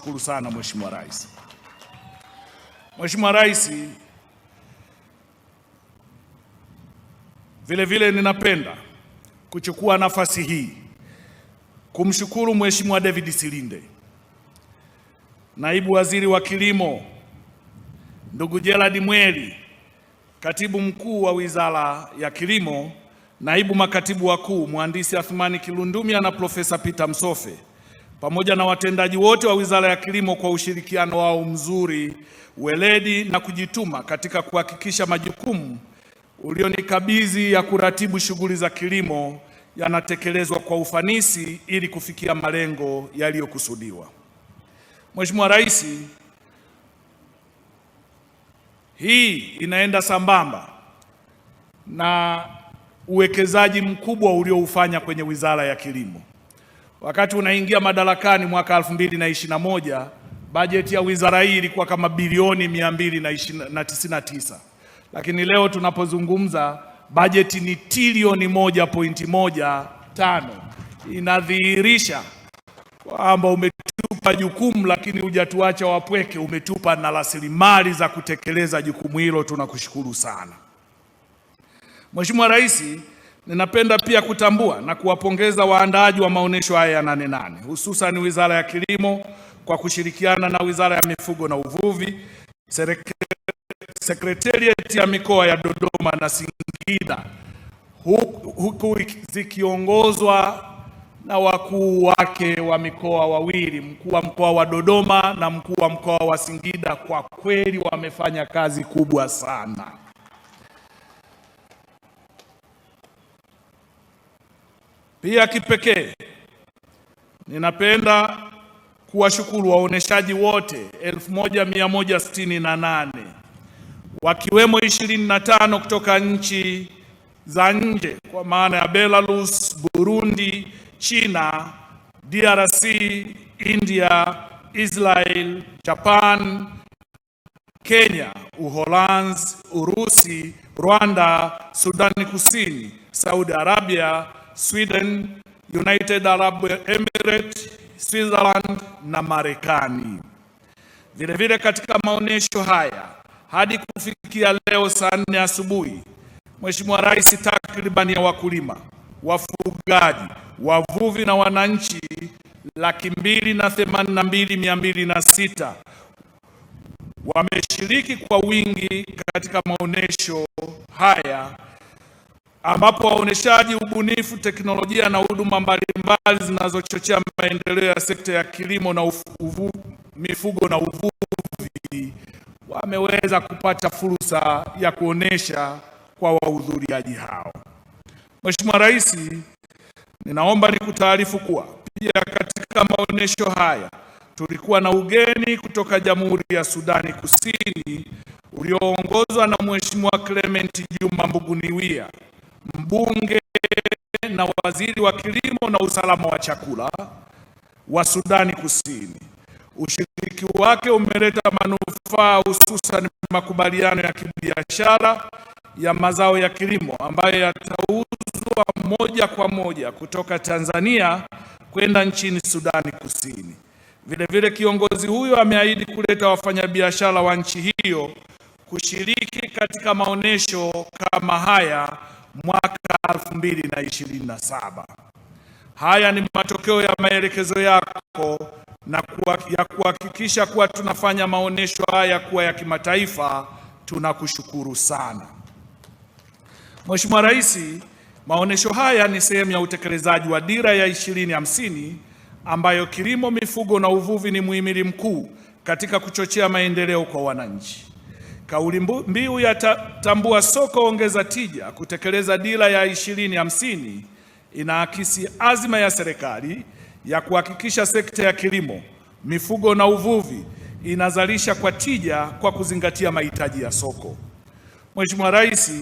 tunakushukuru sana Mheshimiwa Rais. Mheshimiwa Rais, vile ninapenda kuchukua nafasi hii kumshukuru Mheshimiwa David Silinde, Naibu Waziri wa Kilimo, ndugu Gerald Mweli, Katibu Mkuu wa Wizara ya Kilimo, Naibu Makatibu Wakuu Mhandisi Athmani Kilundumia na Profesa Peter Msofe, pamoja na watendaji wote wa Wizara ya Kilimo kwa ushirikiano wao mzuri, weledi na kujituma katika kuhakikisha majukumu ulionikabidhi ya kuratibu shughuli za kilimo yanatekelezwa kwa ufanisi ili kufikia malengo yaliyokusudiwa. Mheshimiwa Rais, hii inaenda sambamba na uwekezaji mkubwa ulioufanya kwenye Wizara ya Kilimo. Wakati unaingia madarakani mwaka 2021, bajeti ya wizara hii ilikuwa kama bilioni 299, lakini leo tunapozungumza bajeti ni trilioni 1.15. Inadhihirisha kwamba umetupa jukumu, lakini hujatuacha wapweke, umetupa na rasilimali za kutekeleza jukumu hilo. Tunakushukuru sana Mheshimiwa Rais. Ninapenda pia kutambua na kuwapongeza waandaaji wa maonesho haya ya 88, hususan Wizara ya Kilimo kwa kushirikiana na Wizara ya Mifugo na Uvuvi, Sekretarieti ya mikoa ya Dodoma na Singida, huku zikiongozwa na wakuu wake wa mikoa wawili, mkuu wa mkoa wa Dodoma na mkuu wa mkoa wa Singida. Kwa kweli wamefanya kazi kubwa sana. Pia kipekee ninapenda kuwashukuru waoneshaji wote 1168 wakiwemo 25 kutoka nchi za nje kwa maana ya Belarus, Burundi, China, DRC, India, Israel, Japan, Kenya, Uholanzi, Urusi, Rwanda, Sudani Kusini, Saudi Arabia, Sweden, United Arab Emirates, Switzerland na Marekani. Vile katika maonesho haya hadi kufikia leo saa 4 asubuhi, Mheshimiwa Rais, takribani ya wakulima, wafugaji, wavuvi na wananchi 282,206 wameshiriki kwa wingi katika maonesho haya, ambapo waoneshaji ubunifu, teknolojia na huduma mbalimbali zinazochochea maendeleo ya sekta ya kilimo na mifugo na uvuvi wameweza kupata fursa ya kuonesha kwa wahudhuriaji hao. Mheshimiwa Rais, ninaomba nikutaarifu kuwa pia katika maonesho haya tulikuwa na ugeni kutoka Jamhuri ya Sudani Kusini ulioongozwa na Mheshimiwa Clement Juma Mbuguniwia, mbunge na waziri wa kilimo na usalama wa chakula wa Sudani Kusini. Ushiriki wake umeleta manufaa, hususan makubaliano ya kibiashara ya mazao ya kilimo ambayo yatauzwa moja kwa moja kutoka Tanzania kwenda nchini Sudani Kusini. Vile kiongozi huyo ameahidi kuleta wafanyabiashara wa nchi hiyo kushiriki katika maonesho kama haya mwaka 2027. Haya ni matokeo ya maelekezo yako na ya kuhakikisha kuwa tunafanya maonesho haya kuwa ya kimataifa. Tunakushukuru sana Mheshimiwa Rais. Maonesho haya ni sehemu ya utekelezaji wa Dira ya 2050 ambayo kilimo, mifugo na uvuvi ni muhimili mkuu katika kuchochea maendeleo kwa wananchi. Kauli mbiu ya tambua soko, ongeza tija, kutekeleza Dira ya 2050 inaakisi azma ya serikali ya kuhakikisha sekta ya kilimo, mifugo na uvuvi inazalisha kwa tija kwa kuzingatia mahitaji ya soko. Mheshimiwa Rais,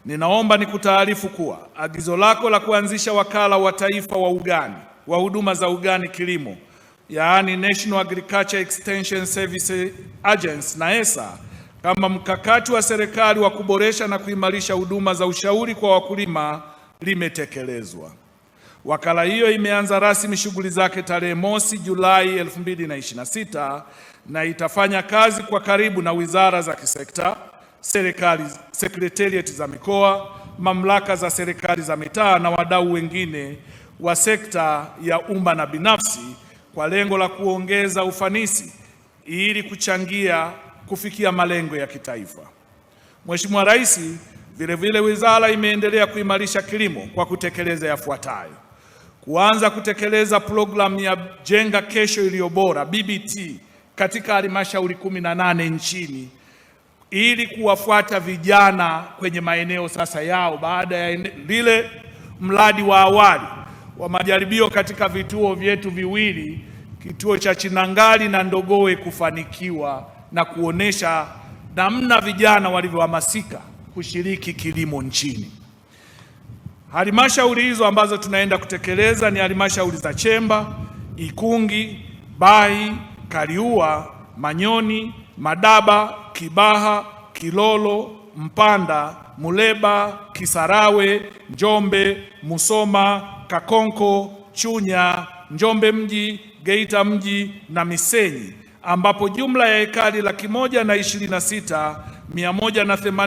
ninaomba nikutaarifu kuwa agizo lako la kuanzisha wakala wa taifa wa ugani wa huduma za ugani kilimo, yaani National Agriculture Extension Service Agency NAESA, kama mkakati wa serikali wa kuboresha na kuimarisha huduma za ushauri kwa wakulima limetekelezwa. Wakala hiyo imeanza rasmi shughuli zake tarehe mosi Julai 2026 na itafanya kazi kwa karibu na wizara za kisekta, serikali, sekretarieti za mikoa, mamlaka za serikali za mitaa na wadau wengine wa sekta ya umma na binafsi kwa lengo la kuongeza ufanisi ili kuchangia kufikia malengo ya kitaifa. Mheshimiwa Rais, vilevile wizara imeendelea kuimarisha kilimo kwa kutekeleza yafuatayo: kuanza kutekeleza programu ya Jenga Kesho Iliyo Bora BBT katika halmashauri 18 nchini ili kuwafuata vijana kwenye maeneo sasa yao baada ya lile mradi wa awali wa majaribio katika vituo vyetu viwili, kituo cha Chinangali na Ndogowe, kufanikiwa na kuonesha namna vijana walivyohamasika kushiriki kilimo nchini. Halmashauri hizo ambazo tunaenda kutekeleza ni halmashauri za Chemba, Ikungi, Bahi, Kaliua, Manyoni, Madaba, Kibaha, Kilolo, Mpanda, Muleba, Kisarawe, Njombe, Musoma, Kakonko, Chunya, Njombe mji, Geita mji na Misenyi, ambapo jumla ya ekari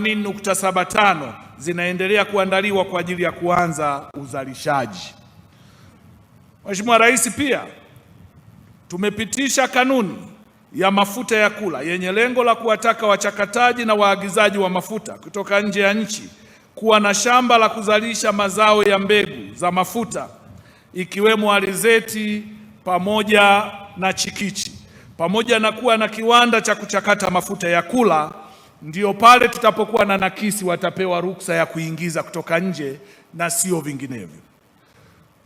126,180.75 zinaendelea kuandaliwa kwa ajili ya kuanza uzalishaji. Mheshimiwa Rais, pia tumepitisha kanuni ya mafuta ya kula yenye lengo la kuwataka wachakataji na waagizaji wa mafuta kutoka nje ya nchi kuwa na shamba la kuzalisha mazao ya mbegu za mafuta ikiwemo alizeti pamoja na chikichi, pamoja na kuwa na kiwanda cha kuchakata mafuta ya kula. Ndio pale tutapokuwa na nakisi watapewa ruksa ya kuingiza kutoka nje na sio vinginevyo.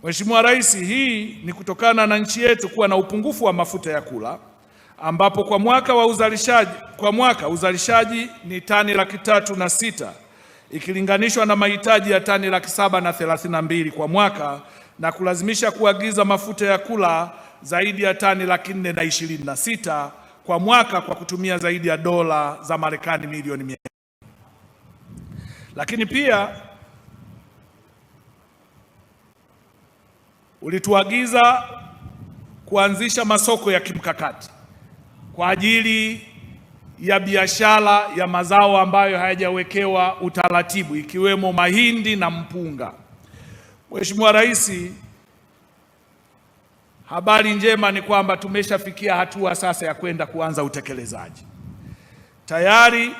Mheshimiwa Rais, hii ni kutokana na nchi yetu kuwa na upungufu wa mafuta ya kula, ambapo kwa mwaka uzalishaji ni tani 306,000 ikilinganishwa na mahitaji ya tani 732,000 kwa mwaka, na kulazimisha kuagiza mafuta ya kula zaidi ya tani 426,000 kwa mwaka kwa kutumia zaidi ya dola za Marekani milioni 100. Lakini pia ulituagiza kuanzisha masoko ya kimkakati kwa ajili ya biashara ya mazao ambayo hayajawekewa utaratibu ikiwemo mahindi na mpunga. Mheshimiwa Rais, habari njema ni kwamba tumeshafikia hatua sasa ya kwenda kuanza utekelezaji. Tayari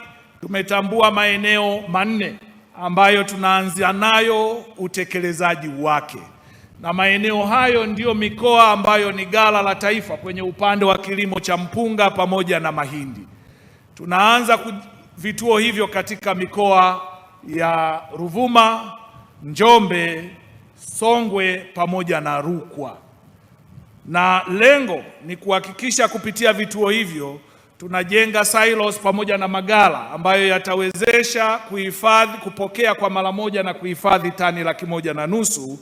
tumetambua maeneo 4 ambayo tunaanza nayo utekelezaji wake, na maeneo hayo ndiyo mikoa ambayo ni ghala la taifa kwenye upande wa kilimo cha mpunga pamoja na mahindi. Tunaanza vituo hivyo katika mikoa ya Ruvuma, Njombe, Songwe pamoja na Rukwa, na lengo ni kuhakikisha kupitia vituo hivyo tunajenga silos pamoja na maghala ambayo yatawezesha kuhifadhi, kupokea kwa mara moja na kuhifadhi tani 1,500,000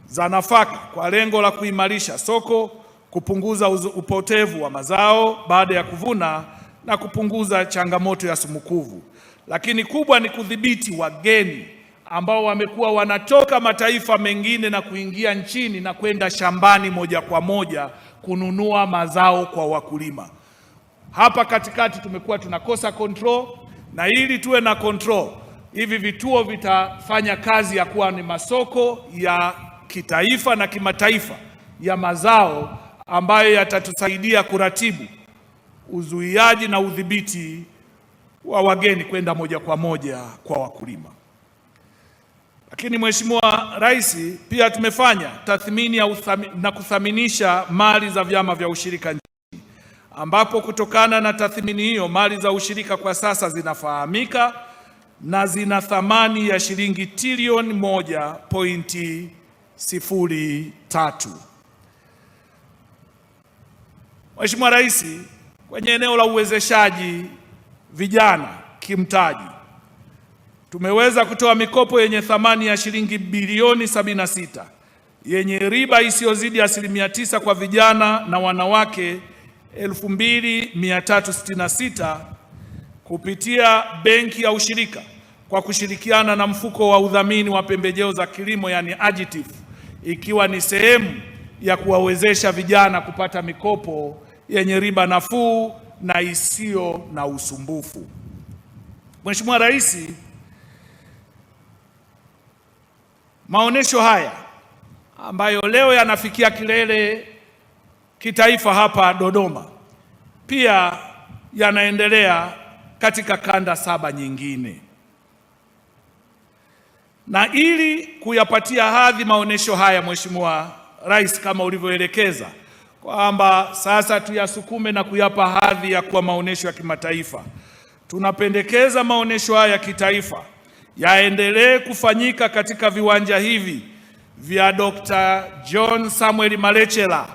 za nafaka kwa lengo la kuimarisha soko, kupunguza upotevu wa mazao baada ya kuvuna na kupunguza changamoto ya sumukuvu. Lakini kubwa ni kudhibiti wageni ambao wamekuwa wanatoka mataifa mengine na kuingia nchini na kwenda shambani moja kwa moja kununua mazao kwa wakulima. Hapa katikati tumekuwa tunakosa control, na ili tuwe na control, hivi vituo vitafanya kazi ya kuwa ni masoko ya kitaifa na kimataifa ya mazao ambayo yatatusaidia kuratibu uzuiaji na udhibiti wa wageni kwenda moja kwa moja kwa wakulima. Lakini Mheshimiwa Rais, pia tumefanya tathmini na kuthaminisha mali za vyama vya ushirika nchini, ambapo kutokana na tathmini hiyo mali za ushirika kwa sasa zinafahamika na zina thamani ya shilingi trilioni 1.03. Mheshimiwa Rais, kwenye eneo la uwezeshaji vijana kimtaji, tumeweza kutoa mikopo yenye thamani ya shilingi bilioni 76 yenye riba isiyozidi 9% kwa vijana na wanawake 2,366 kupitia benki ya ushirika kwa kushirikiana na mfuko wa udhamini wa pembejeo za kilimo yani AGITIF, ikiwa ni sehemu ya kuwawezesha vijana kupata mikopo yenye riba nafuu na isiyo na usumbufu. Mheshimiwa Rais, maonesho haya ambayo leo yanafikia kilele kitaifa hapa Dodoma pia yanaendelea katika kanda 7 nyingine, na ili kuyapatia hadhi maonesho haya, Mheshimiwa Rais, kama ulivyoelekeza kwamba sasa tuyasukume na kuyapa hadhi ya kuwa maonesho ya kimataifa, tunapendekeza maonesho haya ya kitaifa yaendelee kufanyika katika viwanja hivi vya Dr. John Samuel Malecela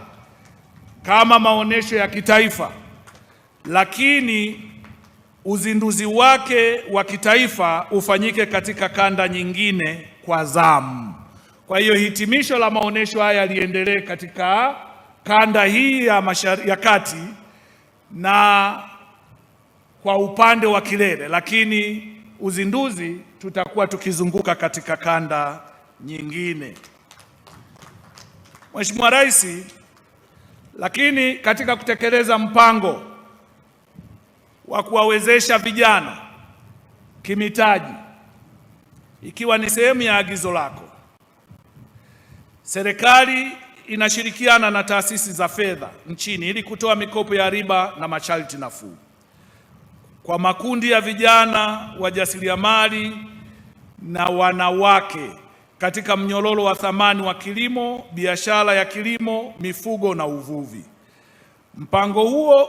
kama maonesho ya kitaifa, lakini uzinduzi wake wa kitaifa ufanyike katika kanda nyingine kwa zamu. Kwa hiyo hitimisho la maonesho haya liendelee katika kanda hii ya kati na kwa upande wa kilele, lakini uzinduzi tutakuwa tukizunguka katika kanda nyingine. Mheshimiwa Rais, lakini katika kutekeleza mpango wa kuwawezesha vijana kimitaji, ikiwa ni sehemu ya agizo lako, serikali inashirikiana na taasisi za fedha nchini ili kutoa mikopo ya riba na masharti nafuu kwa makundi ya vijana wajasiriamali na wanawake katika mnyororo wa thamani wa kilimo, biashara ya kilimo, mifugo na uvuvi. Mpango huo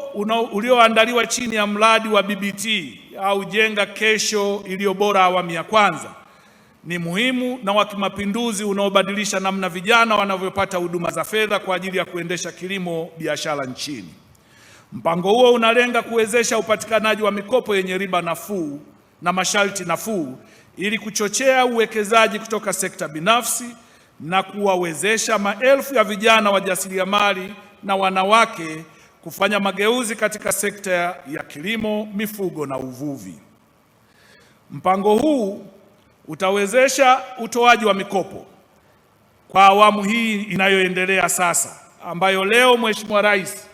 ulioandaliwa chini ya mradi wa BBT au Jenga Kesho Iliyo Bora awamu ya kwanza ni muhimu na wa kimapinduzi unaobadilisha namna vijana wanavyopata huduma za fedha kwa ajili ya kuendesha kilimo biashara nchini. Mpango huo unalenga kuwezesha upatikanaji wa mikopo yenye riba nafuu na masharti nafuu ili kuchochea uwekezaji kutoka sekta binafsi na kuwawezesha maelfu ya vijana wajasiriamali na wanawake kufanya mageuzi katika sekta ya kilimo, mifugo na uvuvi. Mpango huu utawezesha utoaji wa mikopo kwa awamu hii inayoendelea sasa, ambayo leo Mheshimiwa Rais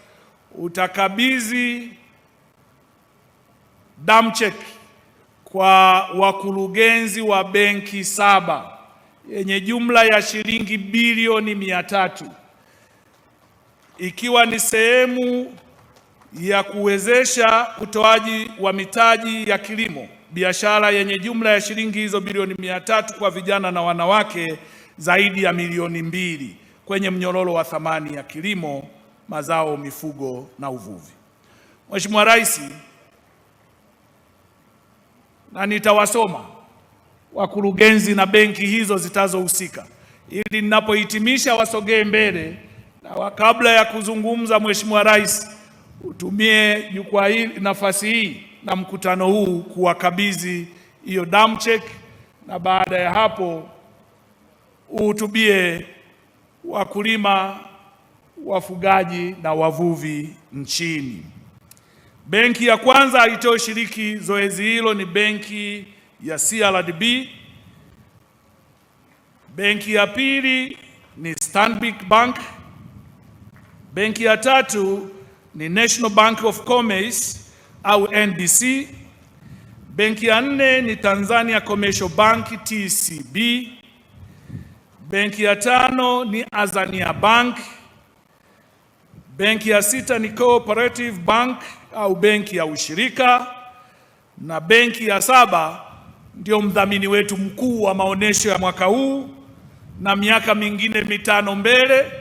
utakabidhi damu cheki kwa wakurugenzi wa benki 7 yenye jumla ya shilingi bilioni 300, ikiwa ni sehemu ya kuwezesha utoaji wa mitaji ya kilimo biashara yenye jumla ya shilingi hizo bilioni 300 kwa vijana na wanawake zaidi ya milioni 2 kwenye mnyororo wa thamani ya kilimo, mazao, mifugo na uvuvi. Mheshimiwa Rais, na nitawasoma wakurugenzi na benki hizo zitazohusika ili ninapohitimisha wasogee mbele, na kabla ya kuzungumza, Mheshimiwa Rais, utumie jukwaa hili, nafasi hii na mkutano huu kuwakabidhi hiyo damu check, na baada ya hapo uhutubie wakulima, wafugaji na wavuvi nchini. Benki ya kwanza itayoshiriki zoezi hilo ni benki ya CRDB. Benki ya pili ni Stanbic Bank. Benki ya tatu ni National Bank of Commerce au NBC. Benki ya nne ni Tanzania Commercial Bank TCB. Benki ya tano ni Azania Bank. Benki ya sita ni Cooperative Bank au benki ya ushirika, na benki ya 7 ndio mdhamini wetu mkuu wa maonesho ya mwaka huu na miaka mingine 5 mbele,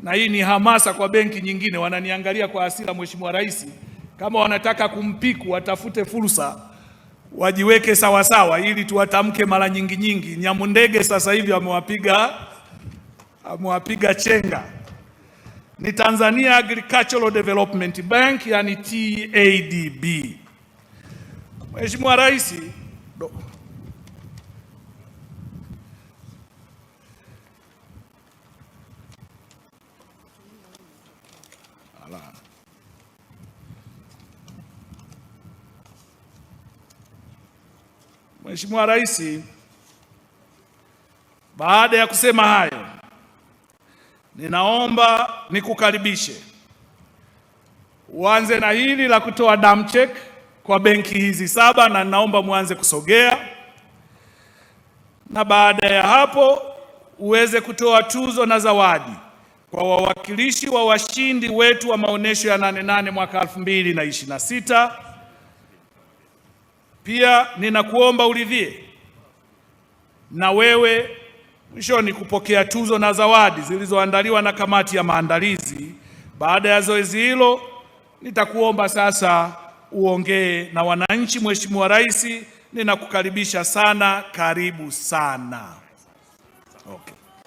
na hii ni hamasa kwa benki nyingine. Wananiangalia kwa hasira, Mheshimiwa Rais, kama wanataka kumpiku watafute fursa wajiweke sawasawa ili tuwatamke mara nyingi. Nyamundege sasa hivi amewapiga chenga. Ni Tanzania Agricultural Development Bank, yani TADB. Mheshimiwa Rais, Mheshimiwa Rais, baada ya kusema hayo, ninaomba nikukaribishe uanze na hili la kutoa dam check kwa benki hizi 7, na ninaomba muanze kusogea, na baada ya hapo uweze kutoa tuzo na zawadi kwa wawakilishi wa washindi wetu wa maonesho ya 88 mwaka 2026. Pia ninakuomba uridhie na wewe mwishoni kupokea tuzo na zawadi zilizoandaliwa na kamati ya maandalizi. Baada ya zoezi hilo, nitakuomba sasa uongee na wananchi. Mheshimiwa Rais, ninakukaribisha sana, karibu sana. Okay.